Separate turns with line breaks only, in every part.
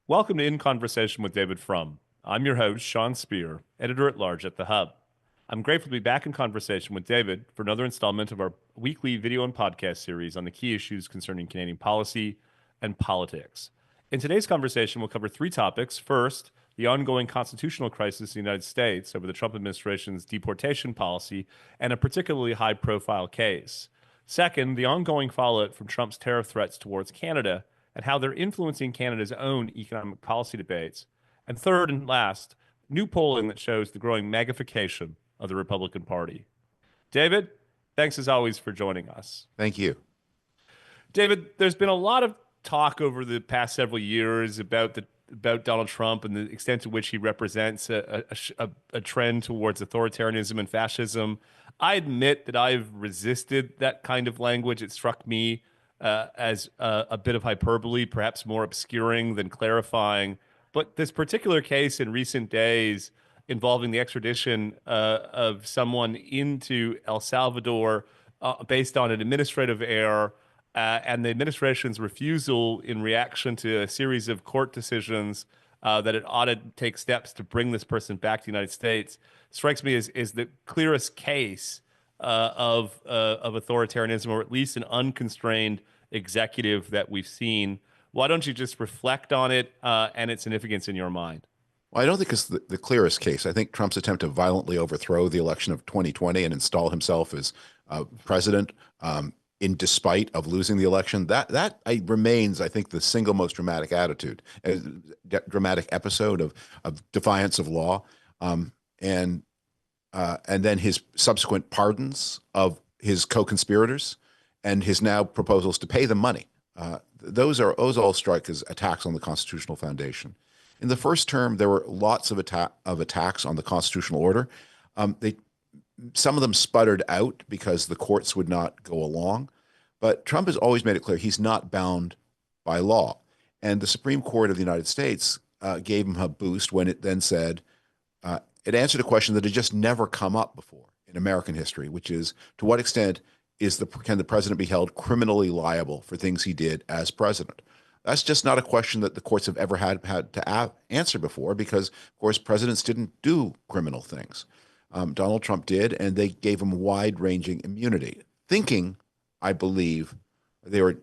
Welcome to In Conversation with DavidFrum. I'm your host, Sean Spear, editor-at-large at The Hub. I'm grateful to be back in conversation with David for another installment of our weekly video and podcast series on the key issues concerning Canadian policy and politics. In today's conversation, we'll cover three topics. First, the ongoing constitutional crisis in the United States over the Trump administration's deportation policy and a particularly high-profile case. Second, the ongoing fallout from Trump's tariff threats towards Canada and how they're influencing Canada's own economic policy debates. And third and last, new polling that shows the growing magnification of the Republican Party. David, thanks as always for joining us.
Thank you.
David, there's been a lot of talk over the past several years about Donald Trump and the extent to which he represents a trend towards authoritarianism and fascism. I admit that I've resisted that kind of language. It struck me as a bit of hyperbole, perhaps more obscuring than clarifying. But this particular case in recent days involving the extradition of someone into El Salvador based on an administrative error and the administration's refusal in reaction to a series of court decisions that it ought to take steps to bring this person back to the United States strikes me as the clearest case of authoritarianism, or at least an unconstrained executive that we've seen. Why don't you just reflect on it and its significance in your mind?
Well, I don't think it's the clearest case. I think Trump's attempt to violently overthrow the election of 2020 and install himself as president in despite of losing the election, that remains, I think, the single most dramatic dramatic episode of defiance of law, and then his subsequent pardons of his co-conspirators and his now proposals to pay them money. Those all strike as attacks on the constitutional foundation. In the first term, there were lots of attacks on the constitutional order. Some of them sputtered out because the courts would not go along. But Trump has always made it clear he's not bound by law. And the Supreme Court of the United States gave him a boost when it then said, it answered a question that had just never come up before in American history, which is, to what extent can the president be held criminally liable for things he did as president? That's just not a question that the courts have ever had to answer before, because, of course, presidents didn't do criminal things. Donald Trump did, and they gave him wide-ranging immunity, thinking, I believe, they were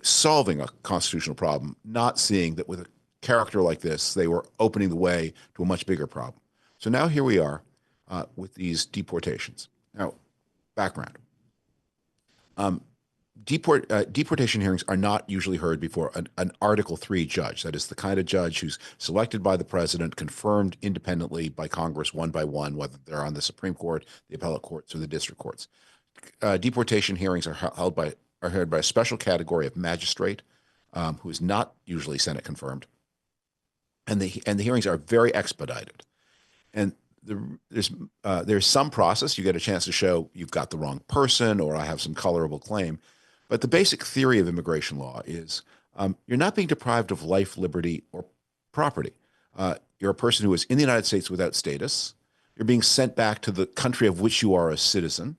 solving a constitutional problem, not seeing that with a character like this, they were opening the way to a much bigger problem. So now here we are with these deportations. Now, background. Deportation hearings are not usually heard before an Article III judge. That is the kind of judge who's selected by the president, confirmed independently by Congress one by one, whether they're on the Supreme Court, the appellate courts, or the district courts. Deportation hearings are heard by a special category of magistrate who is not usually Senate confirmed, and the hearings are very expedited. And there's some process. You get a chance to show you've got the wrong person, or I have some colorable claim. But the basic theory of immigration law is you're not being deprived of life, liberty, or property. You're a person who is in the United States without status. You're being sent back to the country of which you are a citizen.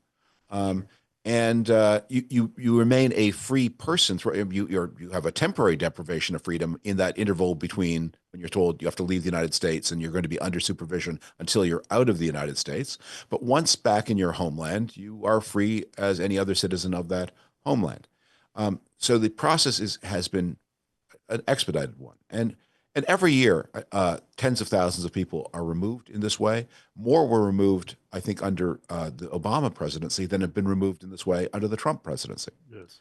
And you remain a free person. You have a temporary deprivation of freedom in that interval between when you're told you have to leave the United States and you're going to be under supervision until you're out of the United States. But once back in your homeland, you are free as any other citizen of that homeland. So the process has been an expedited one. And every year, tens of thousands of people are removed in this way. More were removed, I think, under the Obama presidency than have been removed in this way under the Trump presidency.
Yes.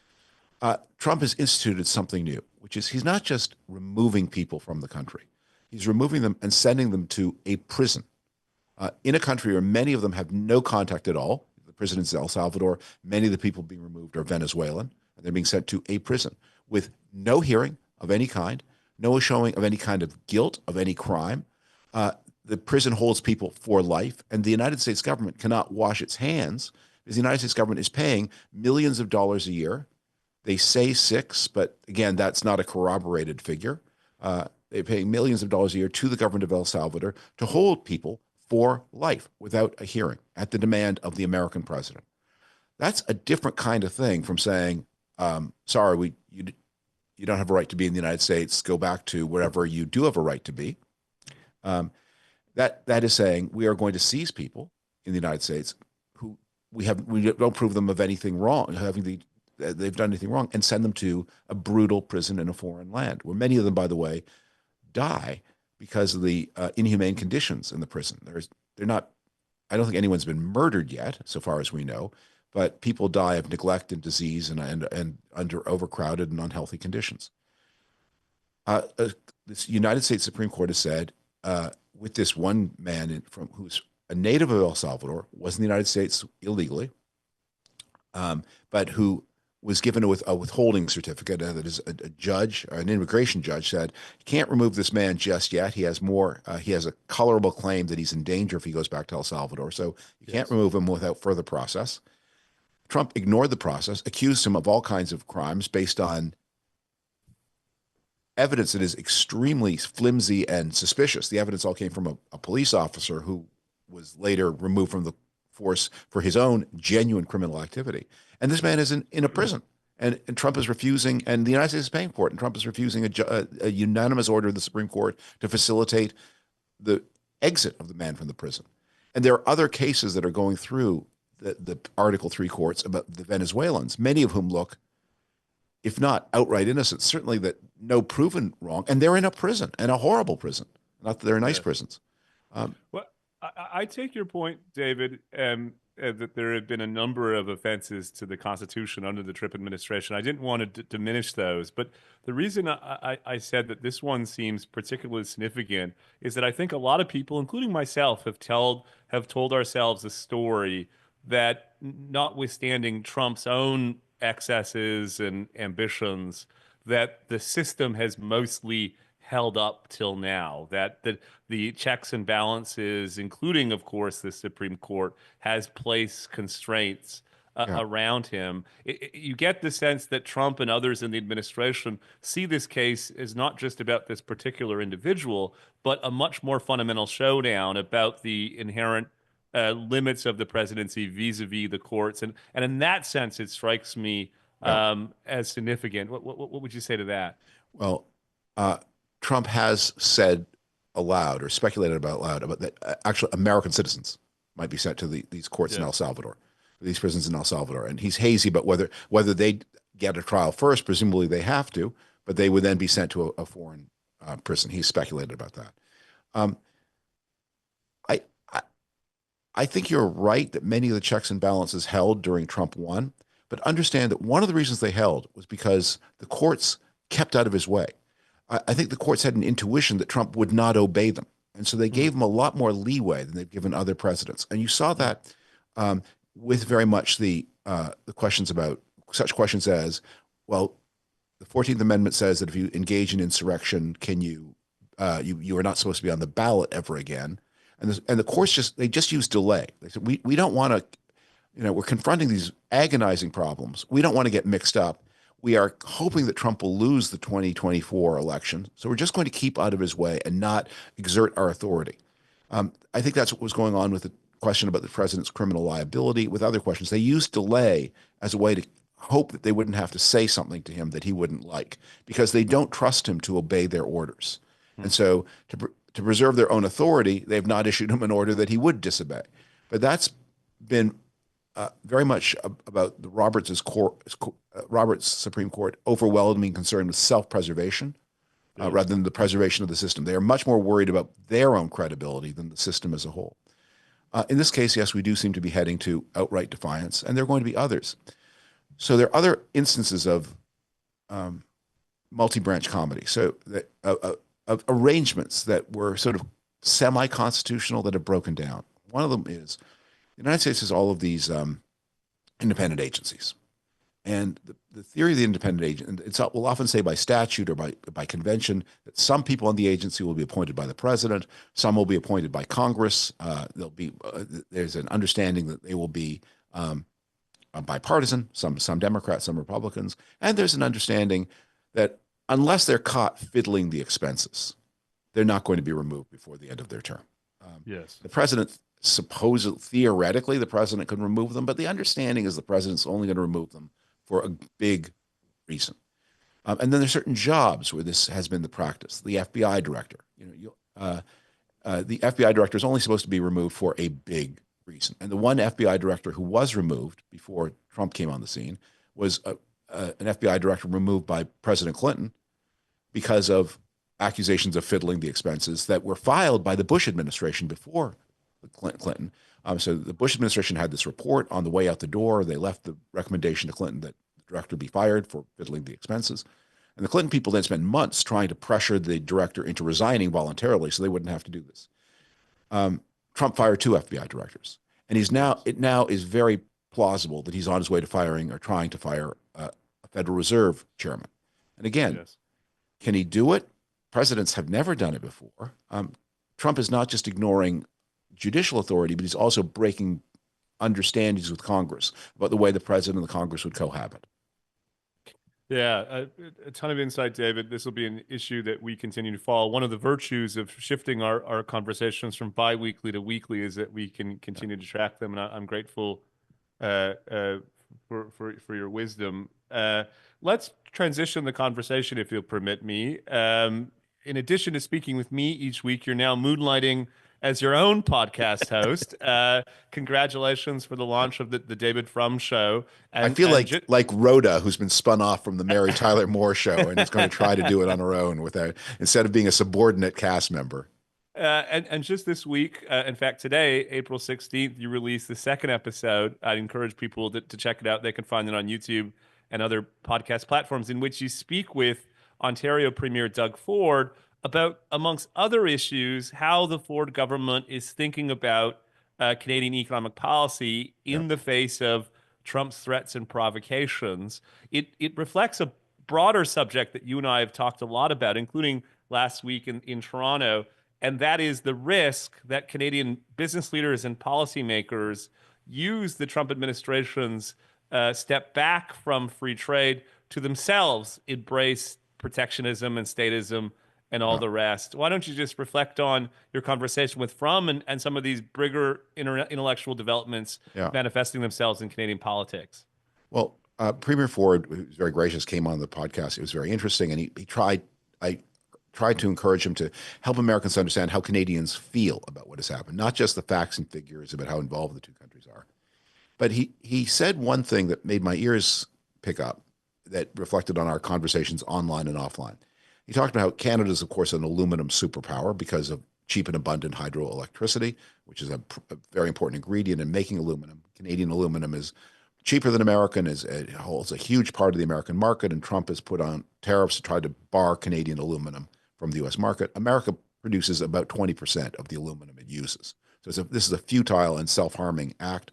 Trump has instituted something new, which is he's not just removing people from the country. He's removing them and sending them to a prison in a country where many of them have no contact at all. The prison is El Salvador. Many of the people being removed are Venezuelan, and they're being sent to a prison with no hearing of any kind, no showing of any kind of guilt of any crime. The prison holds people for life, and the United States government cannot wash its hands because the United States government is paying millions of dollars a year. They say six, but again, that's not a corroborated figure. They're paying millions of dollars a year to the government of El Salvador to hold people for life without a hearing at the demand of the American president. That's a different kind of thing from saying, sorry, you don't have a right to be in the United States. Go back to wherever you do have a right to be. Um, that is saying we are going to seize people in the United States who we don't prove them of anything wrong, they've done anything wrong, and send them to a brutal prison in a foreign land, where many of them, by the way, die because of the inhumane conditions in the prison. They're not. I don't think anyone's been murdered yet, so far as we know, but people die of neglect and disease and under overcrowded and unhealthy conditions. This United States Supreme Court has said, with this one man who's a native of El Salvador, was in the United States illegally, but who was given a withholding certificate. That is, a judge, an immigration judge, said, you can't remove this man just yet. He has a colorable claim that he's in danger if he goes back to El Salvador. So you can't remove him without further process. Trump ignored the process, accused him of all kinds of crimes based on evidence that is extremely flimsy and suspicious. The evidence all came from a police officer who was later removed from the force for his own genuine criminal activity. And this man is in a prison, and Trump is refusing, and the United States is paying for it, and Trump is refusing a unanimous order of the Supreme Court to facilitate the exit of the man from the prison. And there are other cases that are going through the Article 3 courts about the Venezuelans, many of whom look, if not outright innocent, certainly that no proven wrong, and they're in a prison, and a horrible prison. Not that they're nice prisons.
Well, I take your point, David, that there have been a number of offenses to the Constitution under the Trump administration. I didn't want to diminish those, but the reason I said that this one seems particularly significant is that I think a lot of people, including myself, have told ourselves a story that, notwithstanding Trump's own excesses and ambitions, that the system has mostly held up till now, that the checks and balances, including, of course, the Supreme Court, has placed constraints around him. You get the sense that Trump and others in the administration see this case as not just about this particular individual, but a much more fundamental showdown about the inherent limits of the presidency vis-a-vis the courts. And in that sense, it strikes me as significant. What would you say to that?
Well, Trump has said aloud or speculated about loud about that actually American citizens might be sent to these courts in El Salvador, these prisons in El Salvador. And he's hazy about whether they get a trial first. Presumably they have to, but they would then be sent to a foreign prison. He's speculated about that. I think you're right that many of the checks and balances held during Trump 1, but understand that one of the reasons they held was because the courts kept out of his way. I think the courts had an intuition that Trump would not obey them. And so they gave him a lot more leeway than they've given other presidents. And you saw that with very much the questions about such questions as, well, the 14th Amendment says that if you engage in insurrection, can you are not supposed to be on the ballot ever again. And the courts just use delay. They said, we don't want to, we're confronting these agonizing problems. We don't want to get mixed up. We are hoping that Trump will lose the 2024 election. So we're just going to keep out of his way and not exert our authority. I think that's what was going on with the question about the president's criminal liability, with other questions. They used delay as a way to hope that they wouldn't have to say something to him that he wouldn't like, because they don't trust him to obey their orders. And so to preserve their own authority, they've not issued him an order that he would disobey. But that's been very much about the Roberts Supreme Court overwhelming concern with self-preservation rather than the preservation of the system. They are much more worried about their own credibility than the system as a whole. In this case, yes, we do seem to be heading to outright defiance, and there are going to be others. So there are other instances of multi-branch comedy. So of arrangements that were sort of semi-constitutional that have broken down. One of them is the United States has all of these independent agencies. And the theory of the independent agent, we'll often say by statute or by convention that some people on the agency will be appointed by the president, some will be appointed by Congress. There's an understanding that they will be bipartisan, some Democrats, some Republicans, and there's an understanding that unless they're caught fiddling the expenses, they're not going to be removed before the end of their term. The president theoretically, the president can remove them, but the understanding is the president's only going to remove them for a big reason. And then there's certain jobs where this has been the practice. The FBI director, the FBI director is only supposed to be removed for a big reason. And the one FBI director who was removed before Trump came on the scene was an FBI director removed by President Clinton because of accusations of fiddling the expenses that were filed by the Bush administration before Clinton. So the Bush administration had this report on the way out the door. They left the recommendation to Clinton that the director be fired for fiddling the expenses. And the Clinton people then spent months trying to pressure the director into resigning voluntarily so they wouldn't have to do this. Trump fired 2 FBI directors. And it now is very plausible that he's on his way to firing or trying to fire a Federal Reserve chairman. And again,
Yes.
Can he do it? Presidents have never done it before. Trump is not just ignoring judicial authority, but he's also breaking understandings with Congress about the way the president and the Congress would cohabit.
Yeah, a ton of insight, David. This will be an issue that we continue to follow. One of the virtues of shifting our conversations from bi-weekly to weekly is that we can continue to track them, and I'm grateful for your wisdom. Let's transition the conversation, if you'll permit me. In addition to speaking with me each week, you're now moonlighting as your own podcast host. Congratulations for the launch of the DavidFrum show. And,
I feel like Rhoda, who's been spun off from the Mary Tyler Moore show and is going to try to do it on her own instead of being a subordinate cast member.
And just this week, in fact, today, April 16th, you released the second episode. I'd encourage people to check it out. They can find it on YouTube and other podcast platforms, in which you speak with Ontario Premier Doug Ford about, amongst other issues, how the Ford government is thinking about Canadian economic policy in the face of Trump's threats and provocations. It reflects a broader subject that you and I have talked a lot about, including last week in Toronto, and that is the risk that Canadian business leaders and policymakers use the Trump administration's step back from free trade to themselves embrace protectionism and statism and all the rest. Why don't you just reflect on your conversation with Frum and some of these bigger intellectual developments manifesting themselves in Canadian politics?
Well, Premier Ford, who was very gracious, came on the podcast. It was very interesting, and I tried to encourage him to help Americans understand how Canadians feel about what has happened, not just the facts and figures about how involved the two countries are. But he said one thing that made my ears pick up, that reflected on our conversations online and offline. He talked about how Canada is, of course, an aluminum superpower because of cheap and abundant hydroelectricity, which is a very important ingredient in making aluminum. Canadian aluminum is cheaper than American, it holds a huge part of the American market, and Trump has put on tariffs to try to bar Canadian aluminum from the U.S. market. America produces about 20% of the aluminum it uses. So this is a futile and self-harming act,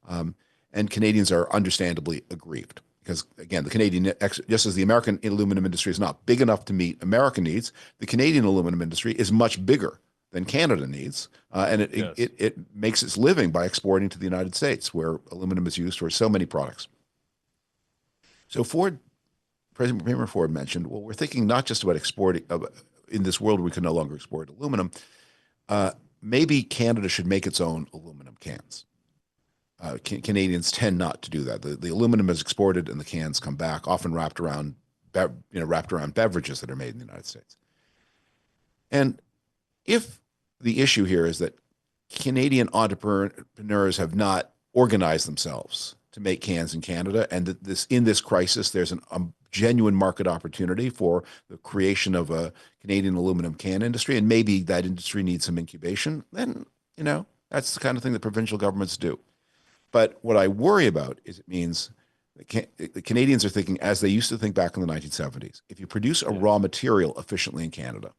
and Canadians are understandably aggrieved. Because, again, the Canadian, just as the American aluminum industry is not big enough to meet American needs, the Canadian aluminum industry is much bigger than Canada needs. And it makes its living by exporting to the United States, where aluminum is used for so many products. So President Premier Ford mentioned, well, we're thinking not just about exporting, in this world where we can no longer export aluminum, maybe Canada should make its own aluminum cans. Canadians tend not to do that. The aluminum is exported and the cans come back, often wrapped around beverages that are made in the United States. And if the issue here is that Canadian entrepreneurs have not organized themselves to make cans in Canada, and that in this crisis there's a genuine market opportunity for the creation of a Canadian aluminum can industry, and maybe that industry needs some incubation, then that's the kind of thing that provincial governments do. But what I worry about is it means the Canadians are thinking as they used to think back in the 1970s. If you produce a raw material efficiently in Canada,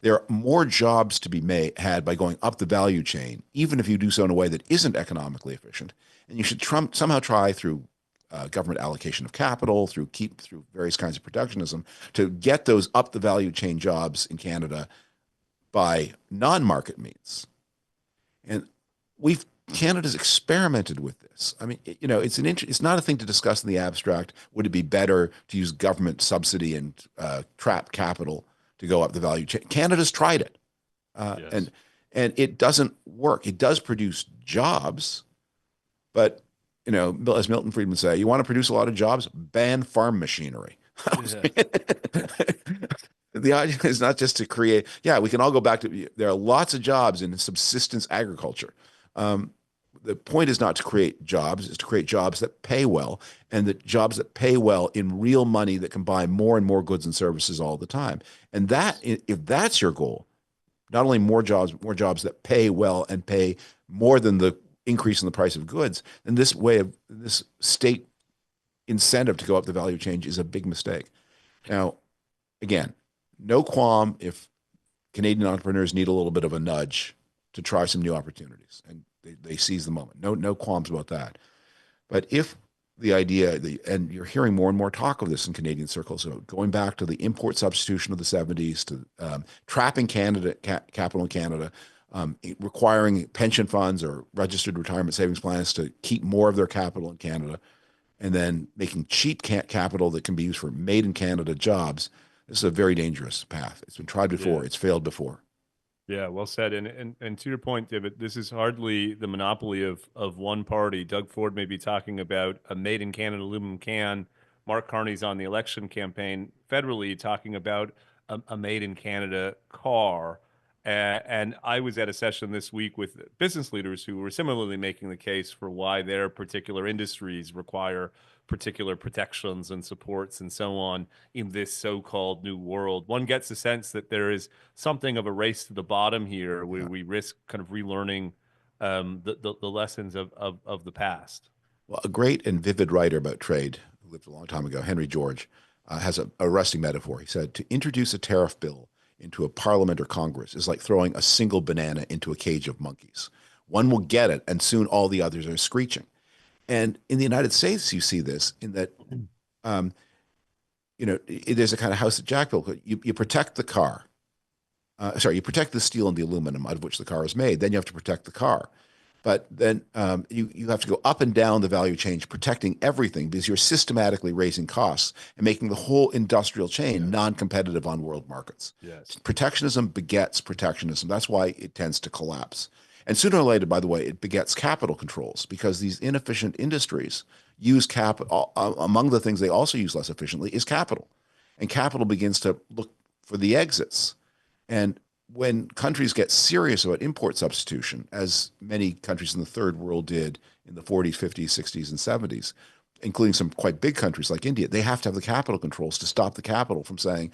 there are more jobs to be had by going up the value chain, even if you do so in a way that isn't economically efficient. And you should somehow try through government allocation of capital, through various kinds of protectionism, to get those up the value chain jobs in Canada by non-market means. And Canada's experimented with this. I mean, it's not a thing to discuss in the abstract. Would it be better to use government subsidy and trap capital to go up the value chain? Canada's tried it, and it doesn't work. It does produce jobs, but as Milton Friedman say, you want to produce a lot of jobs, ban farm machinery.
Yeah.
The idea is not just to create, yeah, we can all go back to, there are lots of jobs in subsistence agriculture. Um, the point is not to create jobs, it's to create jobs that pay well, and the jobs that pay well in real money that can buy more and more goods and services all the time. And that, if that's your goal, not only more jobs that pay well and pay more than the increase in the price of goods, then this state incentive to go up the value chain is a big mistake. Now, again, no qualm if Canadian entrepreneurs need a little bit of a nudge to try some new opportunities and they seize the moment. No qualms about that. But if the idea, and you're hearing more and more talk of this in Canadian circles, so going back to the import substitution of the 70s, to trapping capital in Canada, requiring pension funds or registered retirement savings plans to keep more of their capital in Canada, and then making cheap capital that can be used for made in Canada jobs. This is a very dangerous path. It's been tried before.
Yeah.
It's failed before.
Yeah, well said. And to your point, David, this is hardly the monopoly of one party. Doug Ford may be talking about a made in Canada aluminum can. Mark Carney's on the election campaign federally talking about a made in Canada car. And I was at a session this week with business leaders who were similarly making the case for why their particular industries require particular protections and supports and so on in this so-called new world. One gets a sense that there is something of a race to the bottom here, where
Yeah.
we risk kind of relearning the lessons of the past.
Well, a great and vivid writer about trade who lived a long time ago, Henry George, has a arresting metaphor. He said, to introduce a tariff bill into a parliament or Congress is like throwing a single banana into a cage of monkeys. One will get it, and soon all the others are screeching. And in the United States, you see this in that, um, there's a kind of house of Jack bill. You protect the car. You protect the steel and the aluminum out of which the car is made. Then you have to protect the car. But then you have to go up and down the value chain, protecting everything because you're systematically raising costs and making the whole industrial chain non-competitive on world markets.
Yes.
Protectionism begets protectionism. That's why it tends to collapse. And sooner or later, by the way, it begets capital controls because these inefficient industries use capital. Among the things they also use less efficiently is capital. And capital begins to look for the exits. And when countries get serious about import substitution, as many countries in the third world did in the 40s, 50s, 60s, and 70s, including some quite big countries like India, they have to have the capital controls to stop the capital from saying,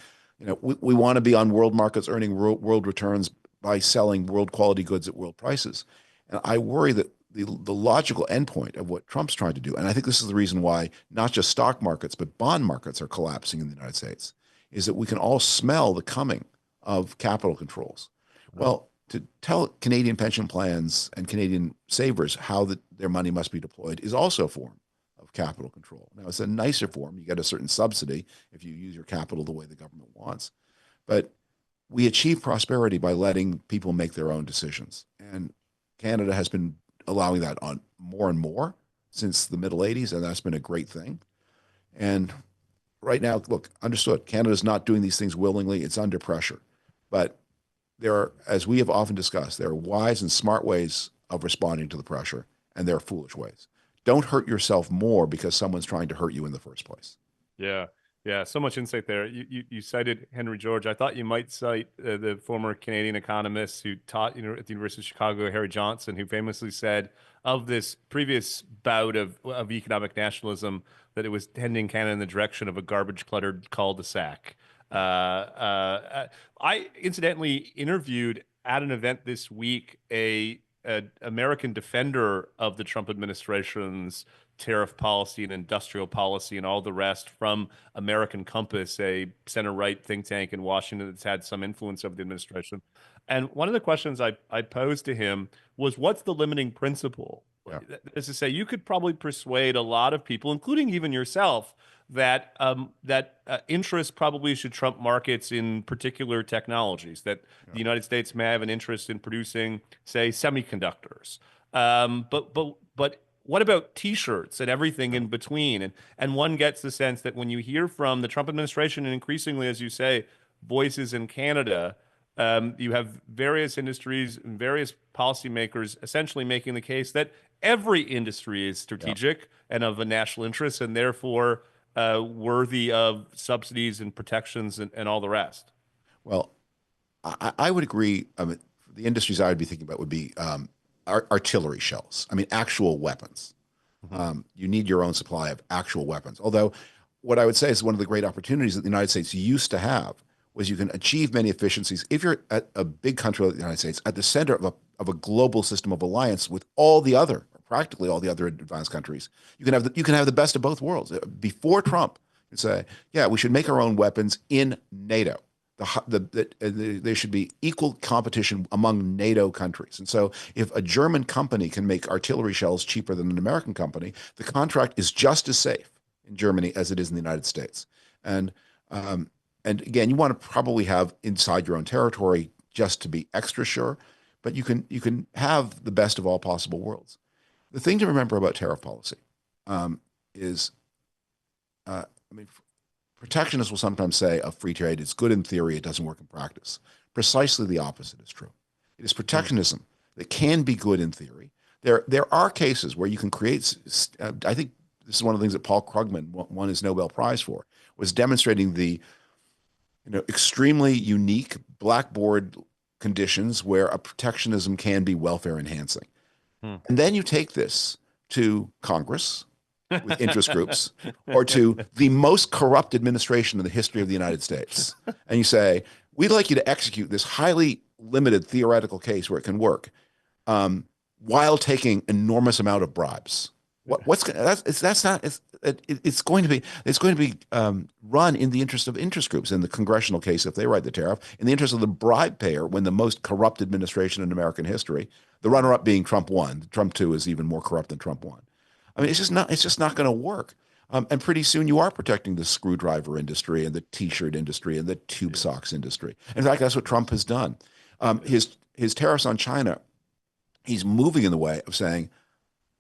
we want to be on world markets earning world returns by selling world quality goods at world prices. And I worry that the logical endpoint of what Trump's trying to do, and I think this is the reason why not just stock markets, but bond markets are collapsing in the United States, is that we can all smell the coming of capital controls. Well, to tell Canadian pension plans and Canadian savers how their money must be deployed is also a form of capital control. Now, it's a nicer form. You get a certain subsidy if you use your capital the way the government wants. But we achieve prosperity by letting people make their own decisions. And Canada has been allowing that on more and more since the middle 80s, and that's been a great thing. And right now, look, understood, Canada's not doing these things willingly. It's under pressure. But there are, as we have often discussed, there are wise and smart ways of responding to the pressure, and there are foolish ways. Don't hurt yourself more because someone's trying to hurt you in the first place.
Yeah. Yeah, so much insight there. You cited Henry George. I thought you might cite the former Canadian economist who taught at the University of Chicago, Harry Johnson, who famously said of this previous bout of economic nationalism that it was tending Canada in the direction of a garbage-cluttered cul-de-sac. I incidentally interviewed at an event this week a American defender of the Trump administration's tariff policy and industrial policy and all the rest from American Compass, a center-right think tank in Washington that's had some influence over the administration. And one of the questions I posed to him was, what's the limiting principle?
Yeah.
That is to say, you could probably persuade a lot of people, including even yourself, that interest probably should trump markets in particular technologies, that the United States may have an interest in producing, say, semiconductors. But what about T-shirts and everything in between? And one gets the sense that when you hear from the Trump administration and increasingly, as you say, voices in Canada, you have various industries and various policymakers essentially making the case that every industry is strategic and of a national interest, and therefore worthy of subsidies and protections and all the rest?
Well, I would agree. The industries I would be thinking about would be artillery shells. I mean, actual weapons.
Hmm.
You need your own supply of actual weapons. Although, what I would say is one of the great opportunities that the United States used to have was you can achieve many efficiencies if you're at a big country like the United States at the center of a global system of alliance with all the other, practically all the other advanced countries. You can have the best of both worlds. Before Trump, you'd say, yeah, we should make our own weapons in NATO. There should be equal competition among NATO countries. And so if a German company can make artillery shells cheaper than an American company, the contract is just as safe in Germany as it is in the United States. And um, and again, you want to probably have inside your own territory just to be extra sure, but you can have the best of all possible worlds. The thing to remember about tariff policy is, I mean, protectionists will sometimes say of free trade, it's good in theory, it doesn't work in practice. Precisely the opposite is true. It is protectionism that can be good in theory. There are cases where you can create, I think this is one of the things that Paul Krugman won his Nobel Prize for, was demonstrating the extremely unique blackboard conditions where a protectionism can be welfare enhancing.
Hmm.
And then you take this to Congress with interest groups or to the most corrupt administration in the history of the United States. And you say, we'd like you to execute this highly limited theoretical case where it can work while taking enormous amount of bribes. It's going to be run in the interest of interest groups in the congressional case if they write the tariff, in the interest of the bribe payer when the most corrupt administration in American history, the runner-up being Trump 1. Trump 2 is even more corrupt than Trump 1. I mean, it's just not going to work. And pretty soon you are protecting the screwdriver industry and the T-shirt industry and the tube socks industry. In fact, that's what Trump has done. His tariffs on China, he's moving in the way of saying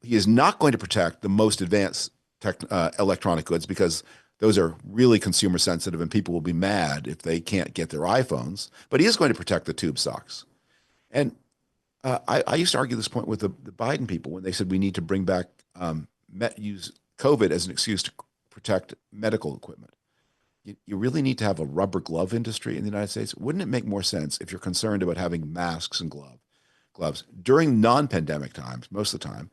he is not going to protect the most advanced electronic goods because those are really consumer sensitive and people will be mad if they can't get their iPhones. But he is going to protect the tube socks. And I used to argue this point with the Biden people when they said we need to bring back use COVID as an excuse to protect medical equipment. You really need to have a rubber glove industry in the United States. Wouldn't it make more sense if you're concerned about having masks and gloves during non-pandemic times, most of the time,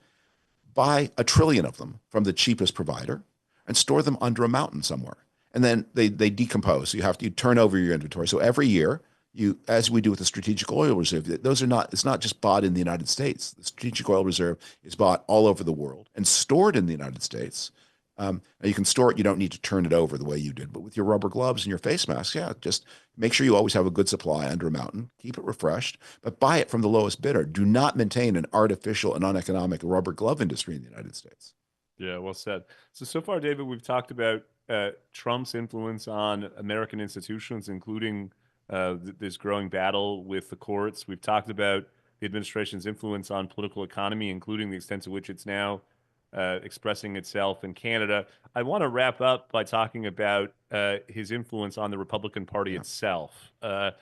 buy 1 trillion of them from the cheapest provider and store them under a mountain somewhere. And then they decompose. So you turn over your inventory. So every year, as we do with the Strategic Oil Reserve, it's not just bought in the United States. The Strategic Oil Reserve is bought all over the world and stored in the United States. Now you can store it. You don't need to turn it over the way you did. But with your rubber gloves and your face masks, yeah, just make sure you always have a good supply under a mountain. Keep it refreshed, but buy it from the lowest bidder. Do not maintain an artificial and uneconomic rubber glove industry in the United States.
Yeah, well said. So far, David, we've talked about Trump's influence on American institutions, including this growing battle with the courts. We've talked about the administration's influence on political economy, including the extent to which it's now expressing itself in Canada. I want to wrap up by talking about his influence on the Republican Party itself. A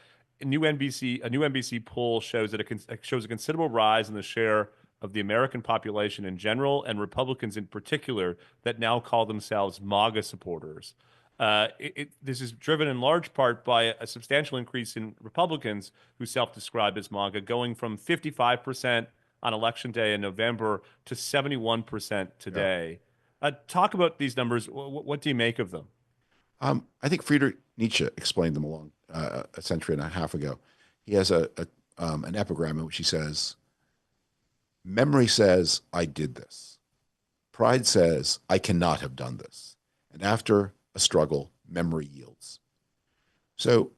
new NBC poll shows that shows a considerable rise in the share of the American population in general and Republicans in particular that now call themselves MAGA supporters. This is driven in large part by a substantial increase in Republicans who self-describe as MAGA, going from 55% on election day in November to 71% today. Talk about these numbers. What do you make of them?
I think Friedrich Nietzsche explained them along a century and a half ago. He has an epigram in which he says, memory says, I did this. Pride says, I cannot have done this. And after a struggle, memory yields. So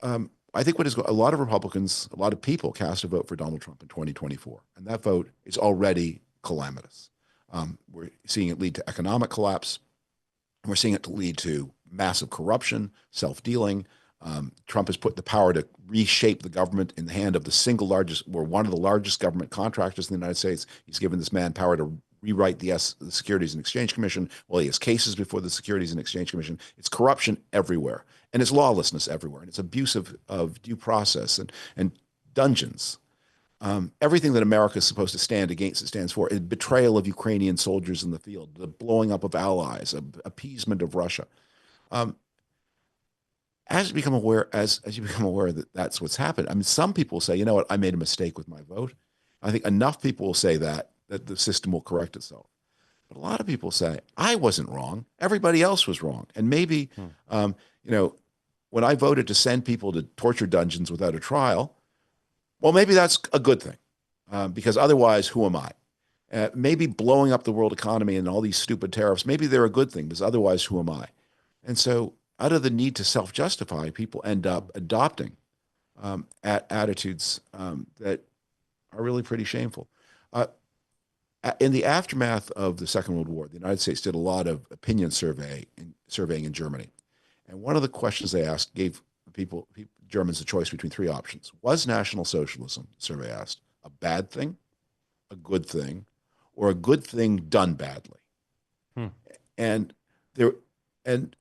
I think a lot of Republicans, a lot of people cast a vote for Donald Trump in 2024. And that vote is already calamitous. We're seeing it lead to economic collapse. We're seeing it to lead to massive corruption, self-dealing. Trump has put the power to reshape the government in the hand of the single largest, or one of the largest government contractors in the United States. He's given this man power to rewrite the Securities and Exchange Commission. Well, he has cases before the Securities and Exchange Commission. It's corruption everywhere, and it's lawlessness everywhere, and it's abuse of due process and dungeons. Everything that America is supposed to stand against, it stands for. A betrayal of Ukrainian soldiers in the field, the blowing up of allies, appeasement of Russia. Um, as you become aware that that's what's happened. I mean, some people say, you know what, I made a mistake with my vote. I think enough people will say that the system will correct itself. But a lot of people say, I wasn't wrong. Everybody else was wrong. And maybe,
Hmm.
you know, when I voted to send people to torture dungeons without a trial, well, maybe that's a good thing, because otherwise, who am I? Maybe blowing up the world economy and all these stupid tariffs, maybe they're a good thing, because otherwise, who am I? And so, out of the need to self-justify, people end up adopting attitudes that are really pretty shameful. Uh, in the aftermath of the Second World War, the United States did a lot of opinion surveying in Germany. And one of the questions they asked gave Germans a choice between three options. Was National Socialism, the survey asked, a bad thing, a good thing, or a good thing done badly?
Hmm.
And there and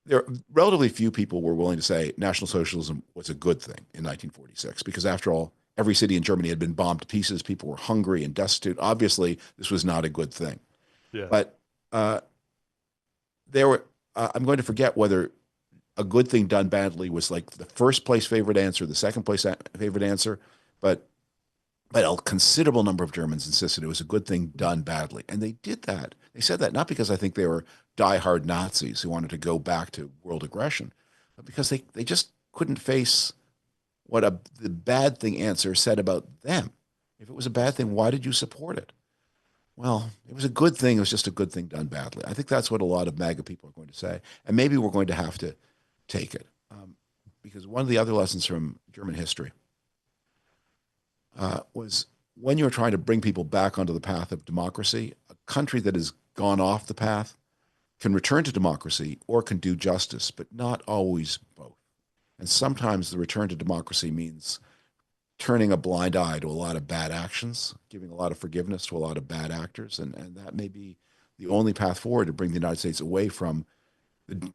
there are relatively few people were willing to say National Socialism was a good thing in 1946, because after all, every city in Germany had been bombed to pieces. People were hungry and destitute. Obviously, this was not a good thing.
Yes.
But uh, there were, I'm going to forget whether a good thing done badly was like the first place favorite answer, the second place favorite answer, but a considerable number of Germans insisted it was a good thing done badly, and they did that. They said that not because I think they were diehard Nazis who wanted to go back to world aggression, but because they just couldn't face what the bad thing answer said about them. If it was a bad thing, why did you support it? Well, it was a good thing. It was just a good thing done badly. I think that's what a lot of MAGA people are going to say, and maybe we're going to have to take it, because one of the other lessons from German history was when you're trying to bring people back onto the path of democracy, a country that has gone off the path can return to democracy or can do justice, but not always both. And sometimes the return to democracy means turning a blind eye to a lot of bad actions, giving a lot of forgiveness to a lot of bad actors. And that may be the only path forward to bring the United States away from the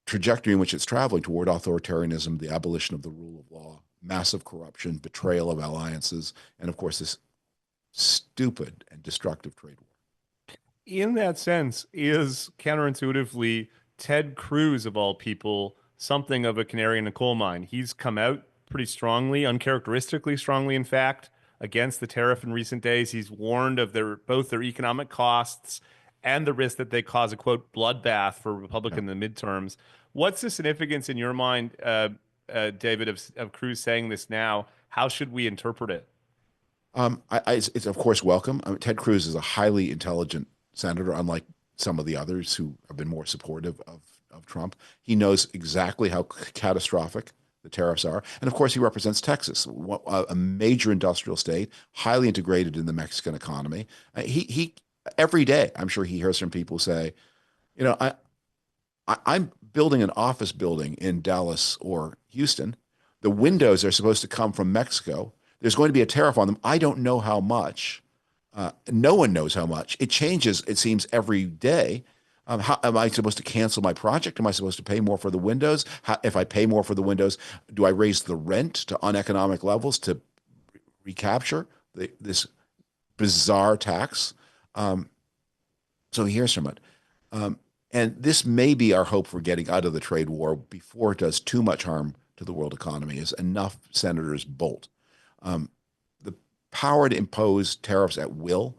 trajectory in which it's traveling toward authoritarianism, the abolition of the rule of law, massive corruption, betrayal of alliances, and of course, this stupid and destructive trade war.
In that sense, is counterintuitively Ted Cruz, of all people, something of a canary in a coal mine? He's come out pretty strongly, uncharacteristically strongly, in fact, against the tariff in recent days. He's warned of both their economic costs and the risk that they cause a quote bloodbath for
Yeah.
Republican in the midterms. What's the significance in your mind, David, of Cruz saying this now? How should we interpret it?
It's of course welcome. I mean, Ted Cruz is a highly intelligent senator, unlike some of the others who have been more supportive of Trump. He knows exactly how catastrophic the tariffs are. And of course, he represents Texas, a major industrial state, highly integrated in the Mexican economy. He every day, I'm sure he hears from people say, you know, I'm building an office building in Dallas or Houston. The windows are supposed to come from Mexico. There's going to be a tariff on them. I don't know how much. No one knows how much. It changes, it seems, every day. How am I supposed to cancel my project? Am I supposed to pay more for the windows? If I pay more for the windows, do I raise the rent to uneconomic levels to recapture this bizarre tax? Um, so he hears from it. Um, and this may be our hope for getting out of the trade war before it does too much harm to the world economy, is enough senators bolt. Um, the power to impose tariffs at will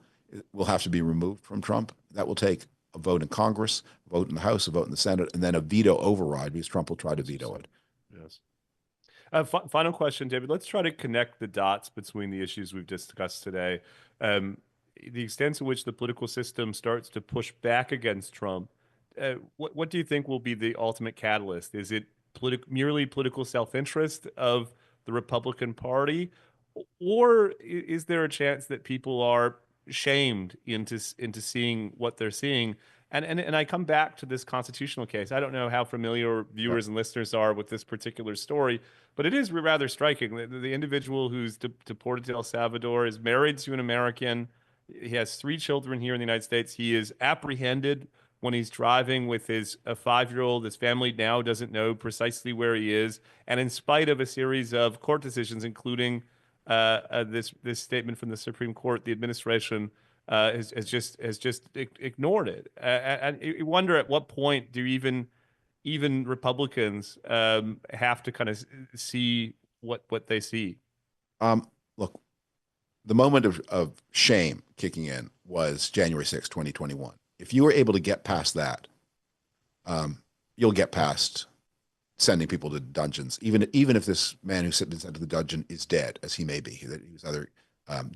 have to be removed from Trump. That will take a vote in Congress, a vote in the House, a vote in the Senate, and then a veto override, because Trump will try to veto it.
Yes. Final question, David. Let's try to connect the dots between the issues we've discussed today. Um, the extent to which the political system starts to push back against Trump. What do you think will be the ultimate catalyst? Is it merely political self-interest of the Republican Party, or is there a chance that people are shamed into seeing what they're seeing? And I come back to this constitutional case. I don't know how familiar
Yep.
viewers and listeners are with this particular story, but it is rather striking. The individual who's deported to El Salvador is married to an American. He has three children here in the United States. He is apprehended when he's driving with his a 5-year-old. His family now doesn't know precisely where he is. And in spite of a series of court decisions, including this statement from the Supreme Court, the administration has just ignored it. And you wonder at what point do even Republicans have to kind of see what they see.
Look, the moment of shame kicking in was January 6, 2021. If you were able to get past that, you'll get past sending people to dungeons, even if this man who's been sent to the dungeon is dead, as he may be. He was either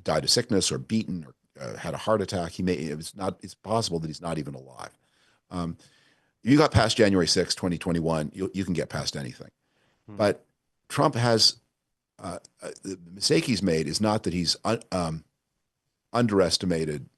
died of sickness or beaten or had a heart attack. It's possible that he's not even alive. You got past January 6, 2021, you can get past anything. But Trump has, the mistake he's made is not that he's underestimated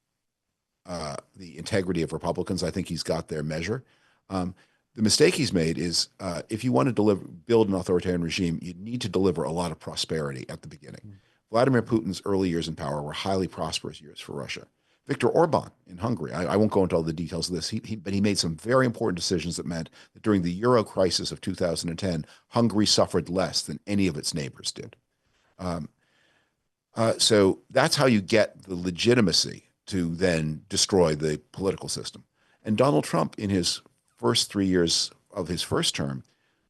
the integrity of Republicans. I think he's got their measure. The mistake he's made is if you want to build an authoritarian regime, you need to deliver a lot of prosperity at the beginning. Vladimir Putin's early years in power were highly prosperous years for Russia. Viktor Orban in Hungary, I won't go into all the details of this, but he made some very important decisions that meant that during the Euro crisis of 2010, Hungary suffered less than any of its neighbors did. So that's how you get the legitimacy to then destroy the political system. And Donald Trump, in his first 3 years of his first term,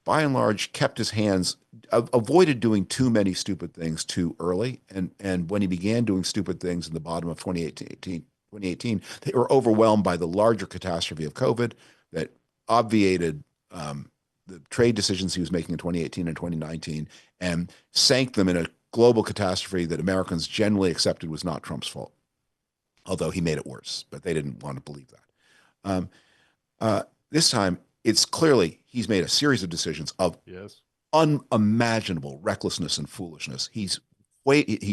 by and large, kept his hands, avoided doing too many stupid things too early. And when he began doing stupid things in the bottom of 2018, they were overwhelmed by the larger catastrophe of COVID that obviated the trade decisions he was making in 2018 and 2019 and sank them in a global catastrophe that Americans generally accepted was not Trump's fault, although he made it worse, but they didn't want to believe that. This time, it's clearly he's made a series of decisions of unimaginable recklessness and foolishness. He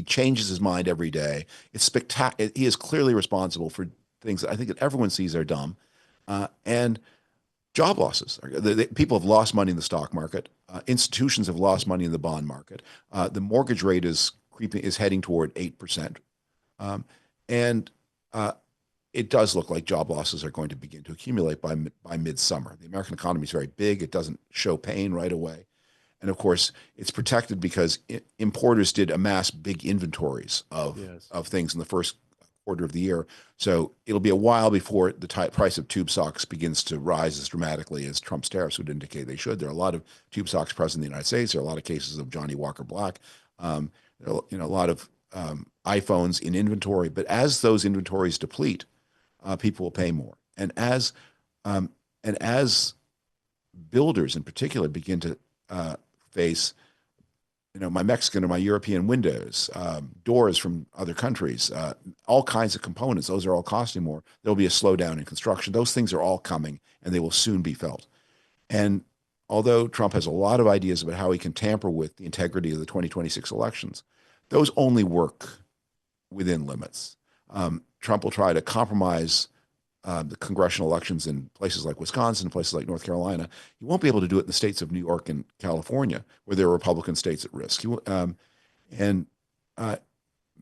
changes his mind every day. It's spectacular. He is clearly responsible for things that I think that everyone sees are dumb, and job losses. People have lost money in the stock market. Institutions have lost money in the bond market. The mortgage rate is heading toward 8%, and it does look like job losses are going to begin to accumulate by midsummer. The American economy is very big. It doesn't show pain right away. And of course, it's protected because importers did amass big inventories of things in the first quarter of the year. So it'll be a while before the price of tube socks begins to rise as dramatically as Trump's tariffs would indicate they should. There are a lot of tube socks present in the United States. There are a lot of cases of Johnny Walker Black. A lot of iPhones in inventory. But as those inventories deplete, people will pay more, and as builders in particular begin to face, my Mexican or my European windows, doors from other countries, all kinds of components. Those are all costing more. There'll be a slowdown in construction. Those things are all coming, and they will soon be felt. And although Trump has a lot of ideas about how he can tamper with the integrity of the 2026 elections, those only work within limits. Trump will try to compromise the congressional elections in places like Wisconsin, places like North Carolina. He won't be able to do it in the states of New York and California, where there are Republican states at risk.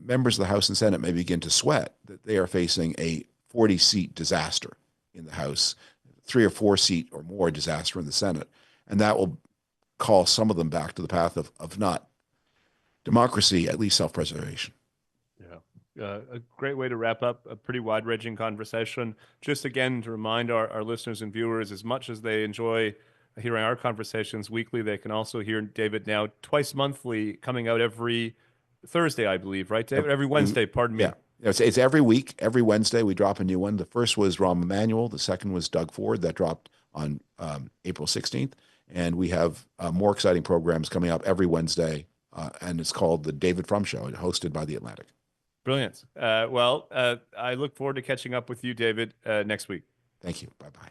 Members of the House and Senate may begin to sweat that they are facing a 40-seat disaster in the House, 3 or 4 seat or more disaster in the Senate. And that will call some of them back to the path of not democracy, at least self-preservation.
A great way to wrap up a pretty wide-ranging conversation. Just again, to remind our listeners and viewers, as much as they enjoy hearing our conversations weekly, they can also hear David now twice monthly, coming out every Thursday, I believe, right, David? Every Wednesday, pardon me.
Yeah. It's every week. Every Wednesday we drop a new one. The first was Rahm Emanuel. The second was Doug Ford. That dropped on April 16th. And we have more exciting programs coming up every Wednesday, and it's called the DavidFrum Show, hosted by The Atlantic.
Brilliant. I look forward to catching up with you, David, next week.
Thank you. Bye-bye.